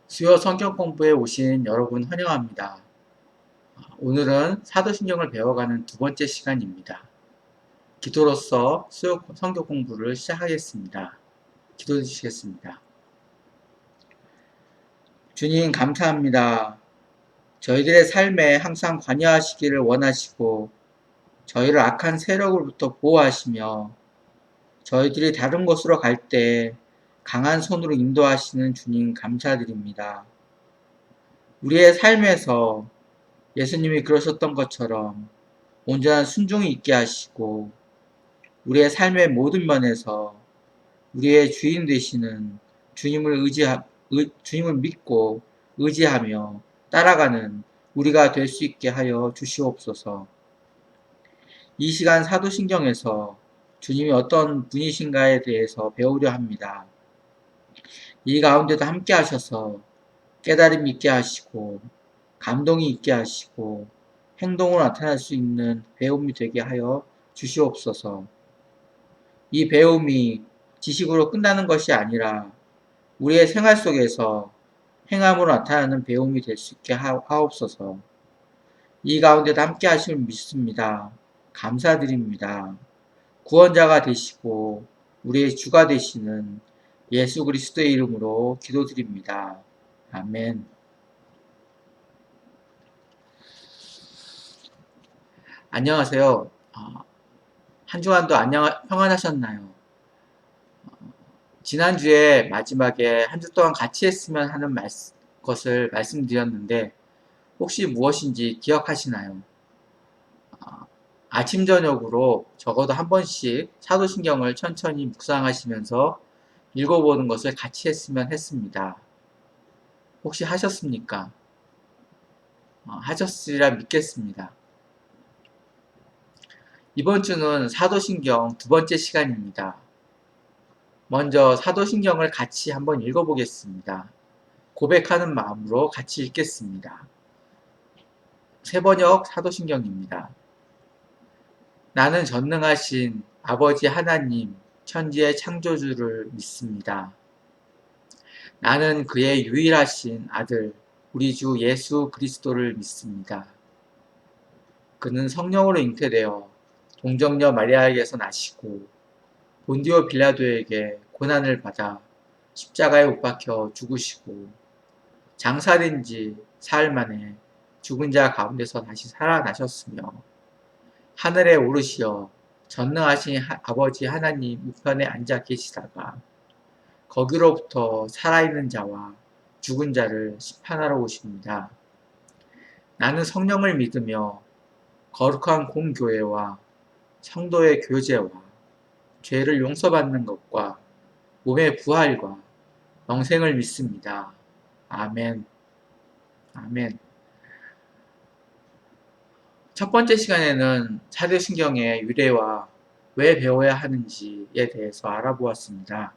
수요 성경 공부에 오신 여러분 환영합니다. 오늘은 사도신경을 배워가는 두 번째 시간입니다. 기도로서 수요 성경 공부를 시작하겠습니다. 기도해 주시겠습니다. 주님 감사합니다. 저희들의 삶에 항상 관여하시기를 원하시고 저희를 악한 세력으로부터 보호하시며 저희들이 다른 곳으로 갈 때 강한 손으로 인도하시는 주님 감사드립니다. 우리의 삶에서 예수님이 그러셨던 것처럼 온전한 순종이 있게 하시고 우리의 삶의 모든 면에서 우리의 주인 되시는 주님을 믿고 의지하며 따라가는 우리가 될 수 있게 하여 주시옵소서. 이 시간 사도신경에서 주님이 어떤 분이신가에 대해서 배우려 합니다. 이 가운데도 함께 하셔서 깨달음이 있게 하시고 감동이 있게 하시고 행동으로 나타날 수 있는 배움이 되게 하여 주시옵소서. 이 배움이 지식으로 끝나는 것이 아니라 우리의 생활 속에서 행함으로 나타나는 배움이 될 수 있게 하옵소서. 이 가운데도 함께 하심을 믿습니다. 감사드립니다. 구원자가 되시고 우리의 주가 되시는 예수 그리스도의 이름으로 기도드립니다. 아멘. 안녕하세요. 한 주간도 평안하셨나요? 지난주에 마지막에 한 주 동안 같이 했으면 하는 것을 말씀드렸는데 혹시 무엇인지 기억하시나요? 아침 저녁으로 적어도 한 번씩 사도신경을 천천히 묵상하시면서 읽어보는 것을 같이 했으면 했습니다. 혹시 하셨습니까? 하셨으리라 믿겠습니다. 이번 주는 사도신경 두 번째 시간입니다. 먼저 사도신경을 같이 한번 읽어보겠습니다. 고백하는 마음으로 같이 읽겠습니다. 새번역 사도신경입니다. 나는 전능하신 아버지 하나님, 천지의 창조주를 믿습니다. 나는 그의 유일하신 아들, 우리 주 예수 그리스도를 믿습니다. 그는 성령으로 잉태되어 동정녀 마리아에게서 나시고 본디오 빌라도에게 고난을 받아 십자가에 못 박혀 죽으시고 장사된 지 사흘 만에 죽은 자 가운데서 다시 살아나셨으며 하늘에 오르시어 전능하신 아버지 하나님 우편에 앉아 계시다가 거기로부터 살아있는 자와 죽은 자를 심판하러 오십니다. 나는 성령을 믿으며 거룩한 공교회와 성도의 교제와 죄를 용서받는 것과 몸의 부활과 영생을 믿습니다. 아멘. 아멘. 첫 번째 시간에는 사도신경의 유래와 왜 배워야 하는지에 대해서 알아보았습니다.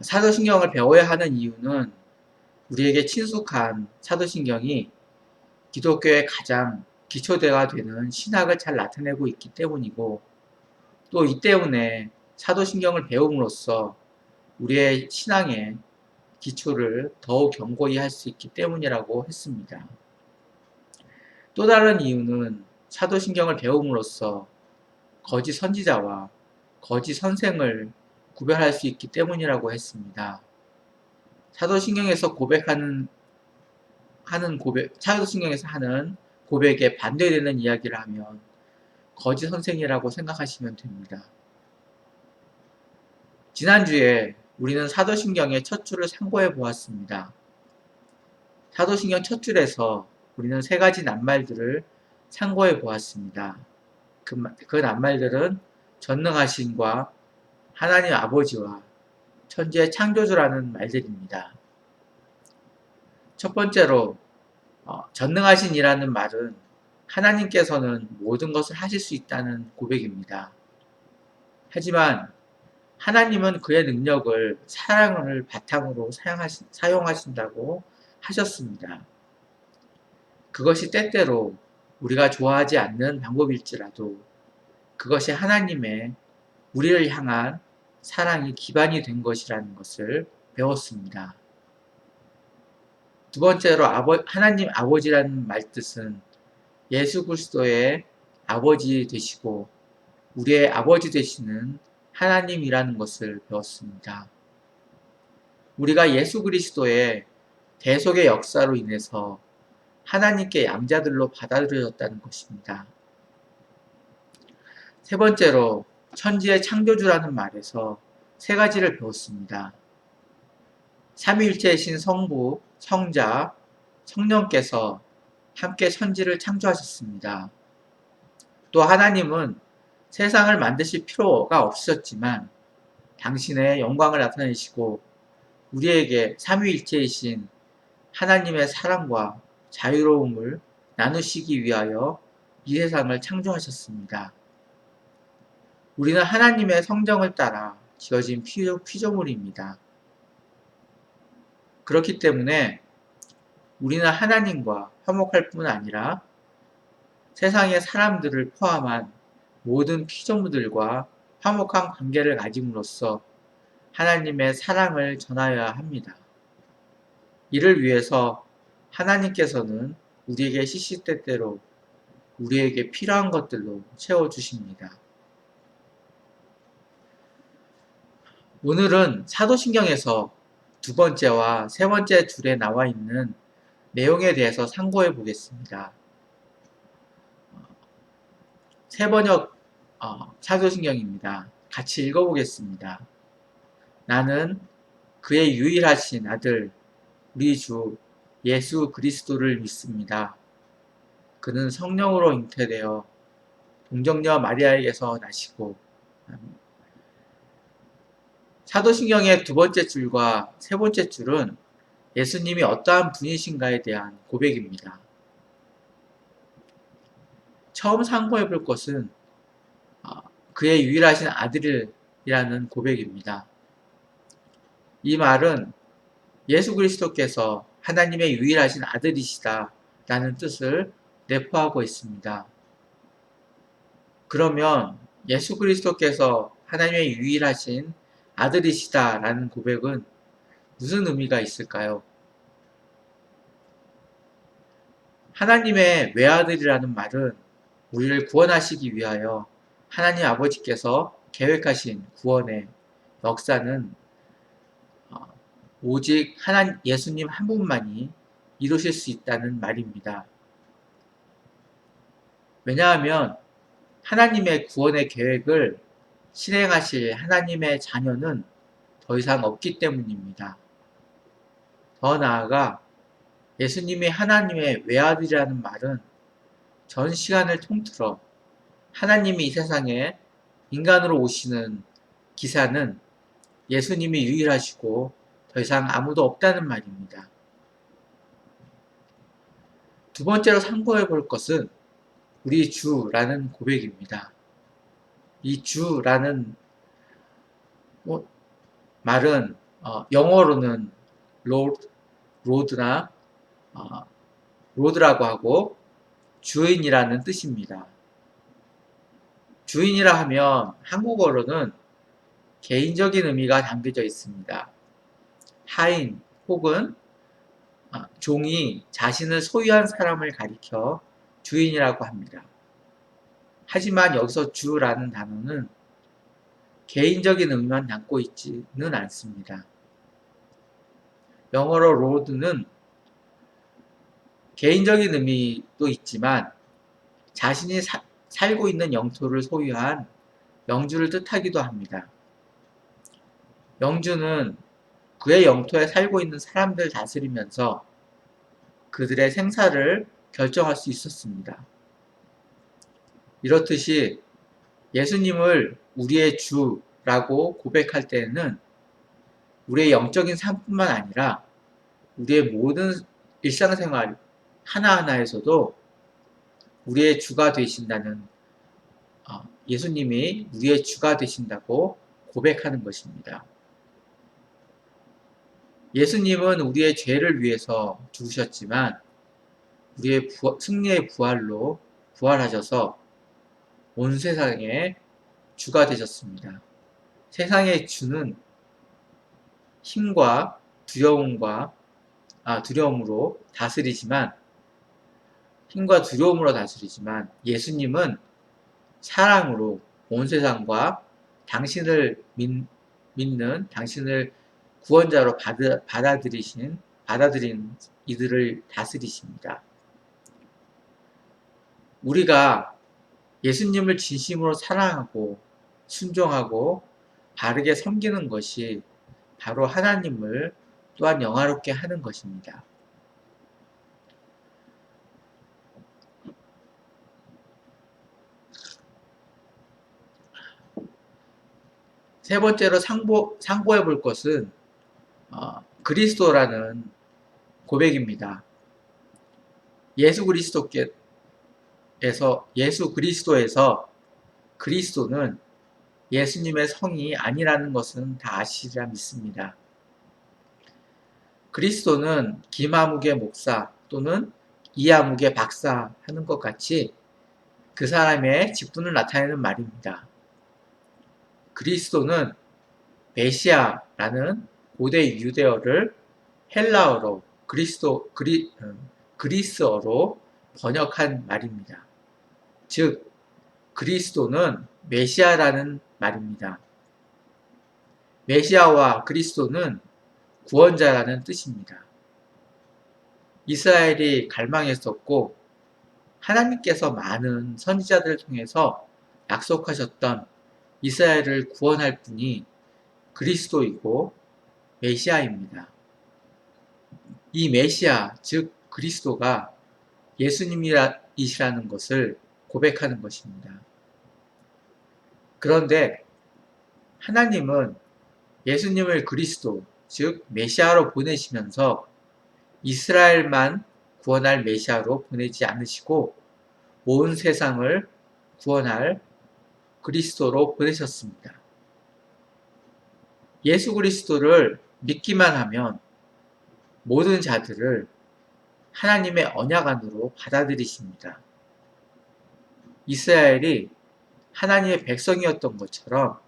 사도신경을 배워야 하는 이유는 우리에게 친숙한 사도신경이 기독교의 가장 기초대가 되는 신학을 잘 나타내고 있기 때문이고 또 이 때문에 사도신경을 배움으로써 우리의 신앙의 기초를 더욱 견고히 할 수 있기 때문이라고 했습니다. 또 다른 이유는 사도신경을 배움으로써 거짓 선지자와 거짓 선생을 구별할 수 있기 때문이라고 했습니다. 사도신경에서 사도신경에서 하는 고백에 반대되는 이야기를 하면 거짓 선생이라고 생각하시면 됩니다. 지난주에 우리는 사도신경의 첫 줄을 참고해 보았습니다. 사도신경 첫 줄에서 우리는 세 가지 낱말들을 참고해 보았습니다. 그 낱말들은 전능하신과 하나님 아버지와 천지의 창조주라는 말들입니다. 첫 번째로 전능하신이라는 말은 하나님께서는 모든 것을 하실 수 있다는 고백입니다. 하지만 하나님은 그의 능력을 사랑을 바탕으로 사용하신다고 하셨습니다. 그것이 때때로 우리가 좋아하지 않는 방법일지라도 그것이 하나님의 우리를 향한 사랑이 기반이 된 것이라는 것을 배웠습니다. 두 번째로 하나님 아버지라는 말 뜻은 예수 그리스도의 아버지 되시고 우리의 아버지 되시는 하나님이라는 것을 배웠습니다. 우리가 예수 그리스도의 대속의 역사로 인해서 하나님께 양자들로 받아들여졌다는 것입니다. 세 번째로 천지의 창조주라는 말에서 세 가지를 배웠습니다. 삼위일체이신 성부, 성자, 성령께서 함께 천지를 창조하셨습니다. 또 하나님은 세상을 만드실 필요가 없으셨지만 당신의 영광을 나타내시고 우리에게 삼위일체이신 하나님의 사랑과 자유로움을 나누시기 위하여 이 세상을 창조하셨습니다. 우리는 하나님의 성정을 따라 지어진 피조물입니다. 그렇기 때문에 우리는 하나님과 화목할 뿐 아니라 세상의 사람들을 포함한 모든 피조물들과 화목한 관계를 가짐으로써 하나님의 사랑을 전하여야 합니다. 이를 위해서 하나님께서는 우리에게 시시때때로 우리에게 필요한 것들로 채워주십니다. 오늘은 사도신경에서 두 번째와 세 번째 줄에 나와 있는 내용에 대해서 상고해 보겠습니다. 새 번역 사도신경입니다. 같이 읽어보겠습니다. 나는 그의 유일하신 아들 우리 주 예수 그리스도를 믿습니다. 그는 성령으로 잉태되어 동정녀 마리아에게서 나시고 사도신경의 두 번째 줄과 세 번째 줄은 예수님이 어떠한 분이신가에 대한 고백입니다. 처음 상고해 볼 것은 그의 유일하신 아들이라는 고백입니다. 이 말은 예수 그리스도께서 하나님의 유일하신 아들이시다 라는 뜻을 내포하고 있습니다. 그러면 예수 그리스도께서 하나님의 유일하신 아들이시다 라는 고백은 무슨 의미가 있을까요? 하나님의 외아들이라는 말은 우리를 구원하시기 위하여 하나님 아버지께서 계획하신 구원의 역사는 오직 예수님 한 분만이 이루실 수 있다는 말입니다. 왜냐하면 하나님의 구원의 계획을 실행하실 하나님의 자녀는 더 이상 없기 때문입니다. 더 나아가 예수님이 하나님의 외아들이라는 말은 전 시간을 통틀어 하나님이 이 세상에 인간으로 오시는 기사는 예수님이 유일하시고 더 이상 아무도 없다는 말입니다. 두 번째로 상고해 볼 것은 우리 주라는 고백입니다. 이 주라는 말은 영어로는 로드나 로드라고 하고 주인이라는 뜻입니다. 주인이라 하면 한국어로는 개인적인 의미가 담겨져 있습니다. 하인 혹은 종이 자신을 소유한 사람을 가리켜 주인이라고 합니다. 하지만 여기서 주라는 단어는 개인적인 의미만 담고 있지는 않습니다. 영어로 로드는 개인적인 의미도 있지만 자신이 살고 있는 영토를 소유한 영주를 뜻하기도 합니다. 영주는 그의 영토에 살고 있는 사람들을 다스리면서 그들의 생사를 결정할 수 있었습니다. 이렇듯이 예수님을 우리의 주라고 고백할 때에는 우리의 영적인 삶뿐만 아니라 우리의 모든 일상생활 하나하나에서도 우리의 주가 되신다는 예수님이 우리의 주가 되신다고 고백하는 것입니다. 예수님은 우리의 죄를 위해서 죽으셨지만 우리의 승리의 부활로 부활하셔서 온 세상의 주가 되셨습니다. 세상의 주는 힘과 두려움과 두려움으로 다스리지만, 힘과 두려움으로 다스리지만 예수님은 사랑으로 온 세상과 당신을 믿는, 당신을 구원자로 받아들인 이들을 다스리십니다. 우리가 예수님을 진심으로 사랑하고 순종하고 바르게 섬기는 것이 바로 하나님을 또한 영화롭게 하는 것입니다. 세 번째로 상고해 볼 것은 그리스도라는 고백입니다. 예수 그리스도에서 그리스도는 예수님의 성이 아니라는 것은 다 아시리라 믿습니다. 그리스도는 김아무개 목사 또는 이아무개 박사 하는 것 같이 그 사람의 직분을 나타내는 말입니다. 그리스도는 메시아라는 고대 유대어를 헬라어로 그리스어로 번역한 말입니다. 즉 그리스도는 메시아라는 말입니다. 메시아와 그리스도는 구원자라는 뜻입니다. 이스라엘이 갈망했었고 하나님께서 많은 선지자들을 통해서 약속하셨던 이스라엘을 구원할 분이 그리스도이고 메시아입니다. 이 메시아, 즉 그리스도가 예수님이시라는 것을 고백하는 것입니다. 그런데 하나님은 예수님을 그리스도, 즉 메시아로 보내시면서 이스라엘만 구원할 메시아로 보내지 않으시고 온 세상을 구원할 그리스도로 보내셨습니다. 예수 그리스도를 믿기만 하면 모든 자들을 하나님의 언약 안으로 받아들이십니다. 이스라엘이 하나님의 백성이었던 것처럼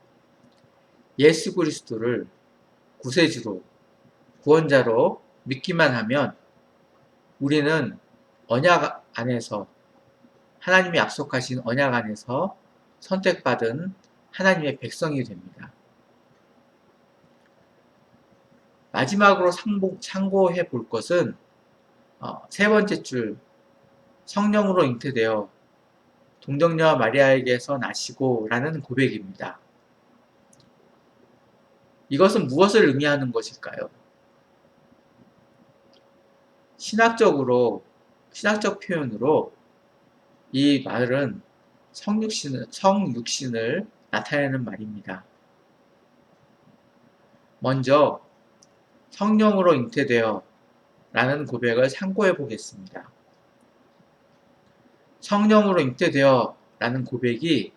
예수 그리스도를 구세주로, 구원자로 믿기만 하면 우리는 언약 안에서, 하나님이 약속하신 언약 안에서 선택받은 하나님의 백성이 됩니다. 마지막으로 참고해 볼 것은 세 번째 줄, 성령으로 잉태되어 동정녀 마리아에게서 나시고 라는 고백입니다. 이것은 무엇을 의미하는 것일까요? 신학적 표현으로 이 말은 성육신을 나타내는 말입니다. 먼저 성령으로 잉태되어 라는 고백을 참고해 보겠습니다. 성령으로 잉태되어 라는 고백이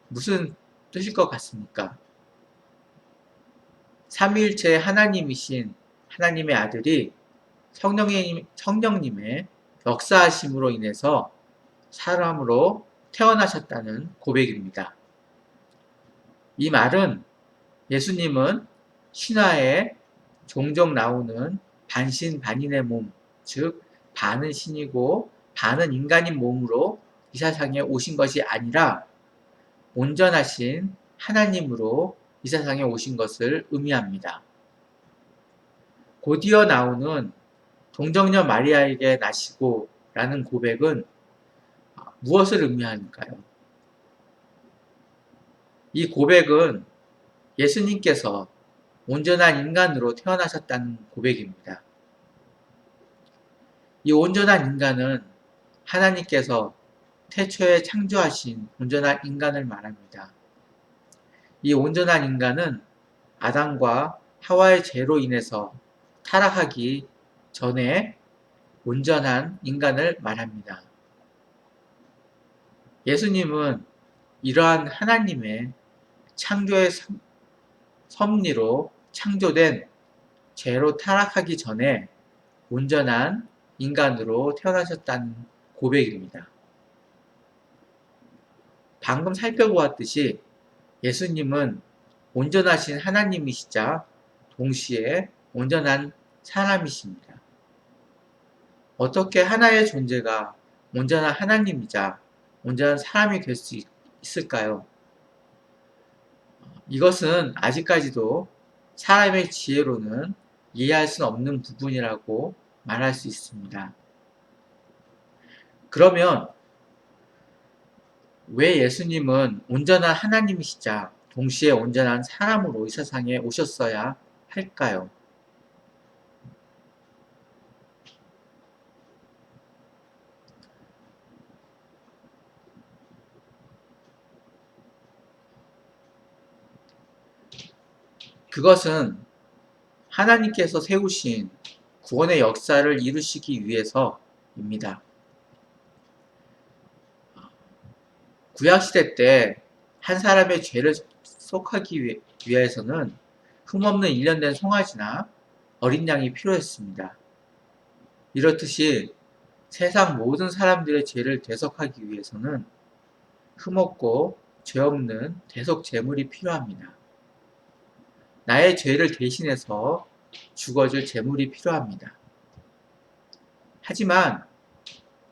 무슨 뜻일 것 같습니까? 삼위일체 하나님이신 하나님의 아들이 성령님의 역사하심으로 인해서 사람으로 태어나셨다는 고백입니다. 이 말은 예수님은 신화에 종종 나오는 반신반인의 몸, 즉 반은 신이고 반은 인간인 몸으로 이 세상에 오신 것이 아니라 온전하신 하나님으로 이 세상에 오신 것을 의미합니다. 곧이어 나오는 동정녀 마리아에게 나시고 라는 고백은 무엇을 의미할까요? 이 고백은 예수님께서 온전한 인간으로 태어나셨다는 고백입니다. 이 온전한 인간은 하나님께서 태초에 창조하신 온전한 인간을 말합니다. 이 온전한 인간은 아담과 하와의 죄로 인해서 타락하기 전에 온전한 인간을 말합니다. 예수님은 이러한 하나님의 창조의 섭리로 창조된 죄로 타락하기 전에 온전한 인간으로 태어나셨다는 고백입니다. 방금 살펴보았듯이 예수님은 온전하신 하나님이시자 동시에 온전한 사람이십니다. 어떻게 하나의 존재가 온전한 하나님이자 온전한 사람이 될 수 있을까요? 이것은 아직까지도 사람의 지혜로는 이해할 수 없는 부분이라고 말할 수 있습니다. 그러면 왜 예수님은 온전한 하나님이시자 동시에 온전한 사람으로 이 세상에 오셨어야 할까요? 그것은 하나님께서 세우신 구원의 역사를 이루시기 위해서입니다. 구약시대 때 한 사람의 죄를 속하기 위해서는 흠없는 일련된 송아지나 어린 양이 필요했습니다. 이렇듯이 세상 모든 사람들의 죄를 대속하기 위해서는 흠없고 죄 없는 대속 제물이 필요합니다. 나의 죄를 대신해서 죽어줄 제물이 필요합니다. 하지만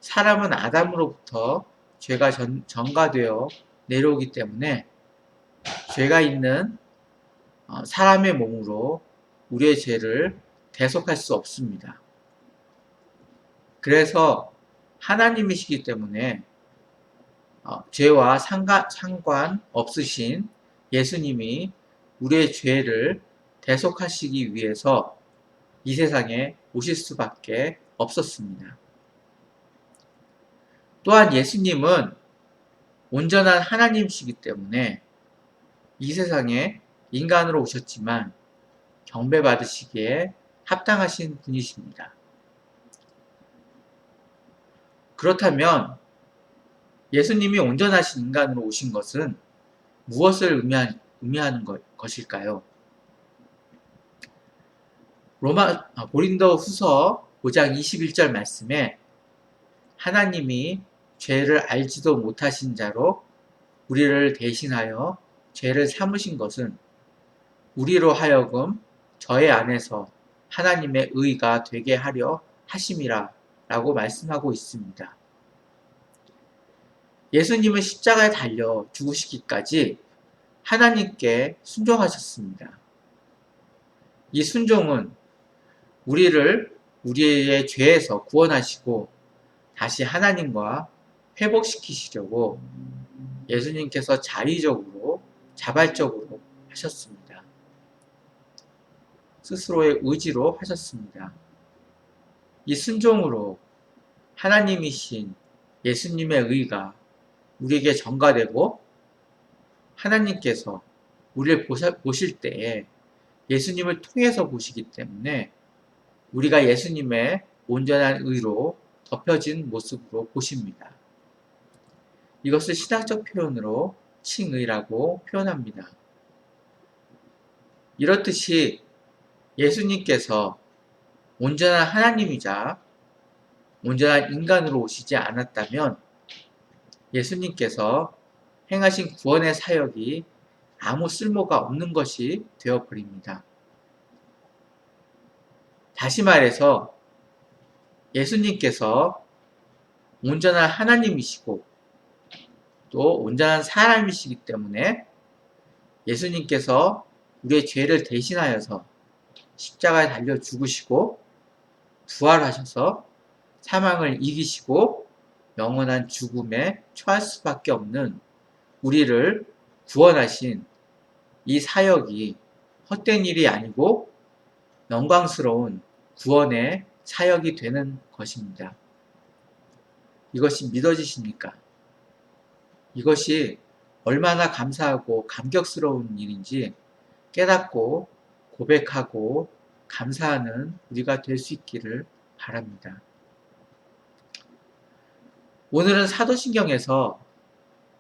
사람은 아담으로부터 죄가 전가되어 내려오기 때문에 죄가 있는 사람의 몸으로 우리의 죄를 대속할 수 없습니다. 그래서 하나님이시기 때문에 죄와 상관 없으신 예수님이 우리의 죄를 대속하시기 위해서 이 세상에 오실 수밖에 없었습니다. 또한 예수님은 온전한 하나님이시기 때문에 이 세상에 인간으로 오셨지만 경배받으시기에 합당하신 분이십니다. 그렇다면 예수님이 온전하신 인간으로 오신 것은 무엇을 의미하는 것일까요? 고린도 후서 5장 21절 말씀에 하나님이 죄를 알지도 못하신 자로 우리를 대신하여 죄를 삼으신 것은 우리로 하여금 저의 안에서 하나님의 의가 되게 하려 하심이라 라고 말씀하고 있습니다. 예수님은 십자가에 달려 죽으시기까지 하나님께 순종하셨습니다. 이 순종은 우리의 죄에서 구원하시고 다시 하나님과 회복시키시려고 예수님께서 자발적으로 하셨습니다. 스스로의 의지로 하셨습니다. 이 순종으로 하나님이신 예수님의 의가 우리에게 전가되고 하나님께서 우리를 보실 때에 예수님을 통해서 보시기 때문에 우리가 예수님의 온전한 의로 덮여진 모습으로 보십니다. 이것을 신학적 표현으로 칭의라고 표현합니다. 이렇듯이 예수님께서 온전한 하나님이자 온전한 인간으로 오시지 않았다면 예수님께서 행하신 구원의 사역이 아무 쓸모가 없는 것이 되어버립니다. 다시 말해서 예수님께서 온전한 하나님이시고 또 온전한 사람이시기 때문에 예수님께서 우리의 죄를 대신하여서 십자가에 달려 죽으시고 부활하셔서 사망을 이기시고 영원한 죽음에 처할 수밖에 없는 우리를 구원하신 이 사역이 헛된 일이 아니고 영광스러운 구원의 사역이 되는 것입니다. 이것이 믿어지십니까? 이것이 얼마나 감사하고 감격스러운 일인지 깨닫고 고백하고 감사하는 우리가 될 수 있기를 바랍니다. 오늘은 사도신경에서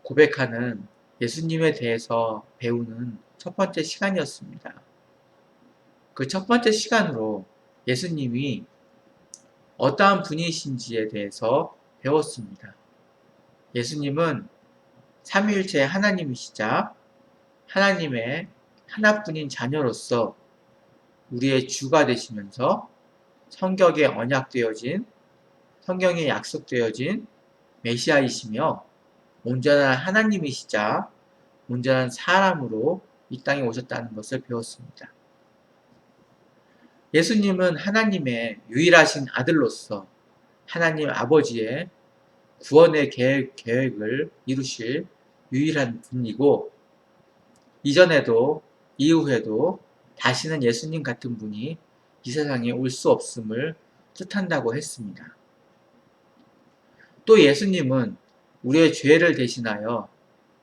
고백하는 예수님에 대해서 배우는 첫 번째 시간이었습니다. 그 첫 번째 시간으로 예수님이 어떠한 분이신지에 대해서 배웠습니다. 예수님은 삼위일체 하나님이시자 하나님의 하나뿐인 자녀로서 우리의 주가 되시면서 성격에 언약되어진 성경에 약속되어진 메시아이시며 온전한 하나님이시자 온전한 사람으로 이 땅에 오셨다는 것을 배웠습니다. 예수님은 하나님의 유일하신 아들로서 하나님 아버지의 구원의 계획을 이루실 유일한 분이고 이전에도 이후에도 다시는 예수님 같은 분이 이 세상에 올 수 없음을 뜻한다고 했습니다. 또 예수님은 우리의 죄를 대신하여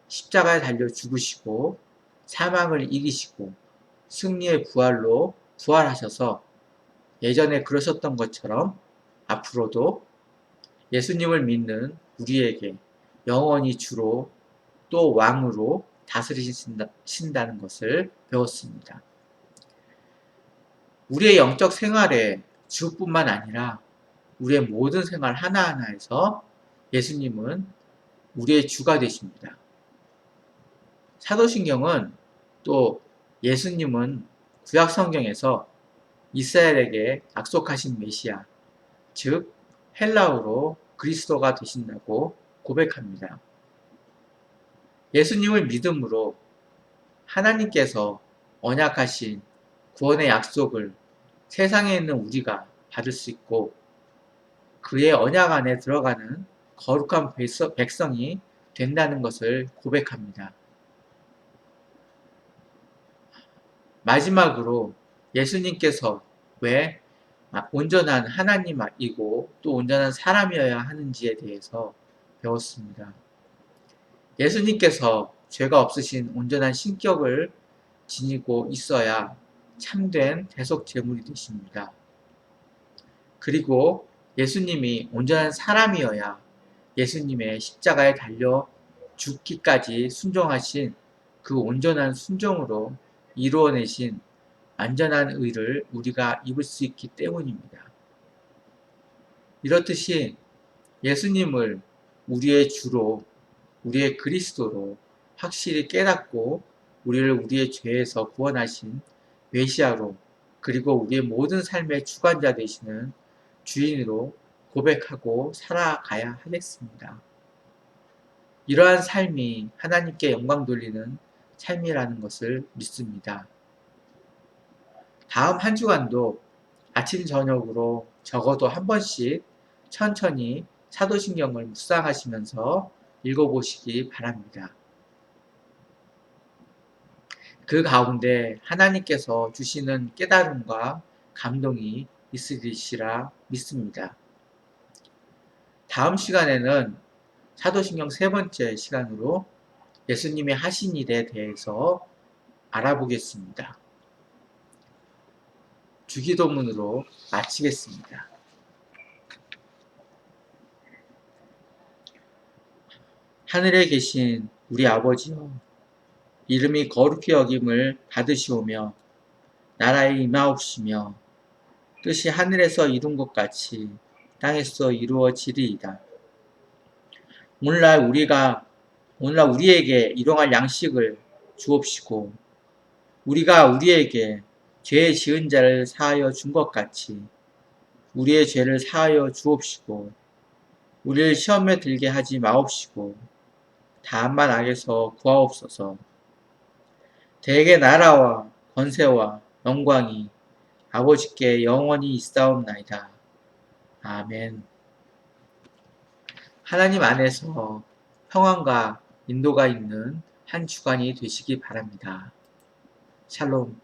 십자가에 달려 죽으시고 사망을 이기시고 승리의 부활로 부활하셔서 예전에 그러셨던 것처럼 앞으로도 예수님을 믿는 우리에게 영원히 주로 또 왕으로 다스리신다는 것을 배웠습니다. 우리의 영적 생활에 주뿐만 아니라 우리의 모든 생활 하나하나에서 예수님은 우리의 주가 되십니다. 사도신경은 또 예수님은 구약 성경에서 이스라엘에게 약속하신 메시아, 즉 헬라어로 그리스도가 되신다고 고백합니다. 예수님을 믿음으로 하나님께서 언약하신 구원의 약속을 세상에 있는 우리가 받을 수 있고 그의 언약 안에 들어가는 거룩한 백성이 된다는 것을 고백합니다. 마지막으로 예수님께서 왜 온전한 하나님이고 또 온전한 사람이어야 하는지에 대해서 배웠습니다. 예수님께서 죄가 없으신 온전한 신격을 지니고 있어야 참된 대속 제물이 되십니다. 그리고 예수님이 온전한 사람이어야 예수님의 십자가에 달려 죽기까지 순종하신 그 온전한 순종으로 이루어내신 완전한 의를 우리가 입을 수 있기 때문입니다. 이렇듯이 예수님을 우리의 주로, 우리의 그리스도로 확실히 깨닫고 우리를 우리의 죄에서 구원하신 메시아로 그리고 우리의 모든 삶의 주관자 되시는 주인으로 고백하고 살아가야 하겠습니다. 이러한 삶이 하나님께 영광 돌리는 삶이라는 것을 믿습니다. 다음 한 주간도 아침 저녁으로 적어도 한 번씩 천천히 사도신경을 묵상하시면서 읽어보시기 바랍니다. 그 가운데 하나님께서 주시는 깨달음과 감동이 있으리시라 믿습니다. 다음 시간에는 사도신경 세 번째 시간으로 예수님이 하신 일에 대해서 알아보겠습니다. 주기도문으로 마치겠습니다. 하늘에 계신 우리 아버지여, 이름이 거룩히 여김을 받으시오며 나라에 임하옵시며 뜻이 하늘에서 이룬 것 같이 땅에서 이루어지리이다. 오늘날 우리에게 일용할 양식을 주옵시고 우리가 우리에게 죄 지은 자를 사하여 준 것 같이 우리의 죄를 사하여 주옵시고 우리를 시험에 들게 하지 마옵시고 다만 악에서 구하옵소서. 대개 나라와 권세와 영광이 아버지께 영원히 있사옵나이다. 아멘. 하나님 안에서 평안과 인도가 있는 한 주간이 되시기 바랍니다. 샬롬.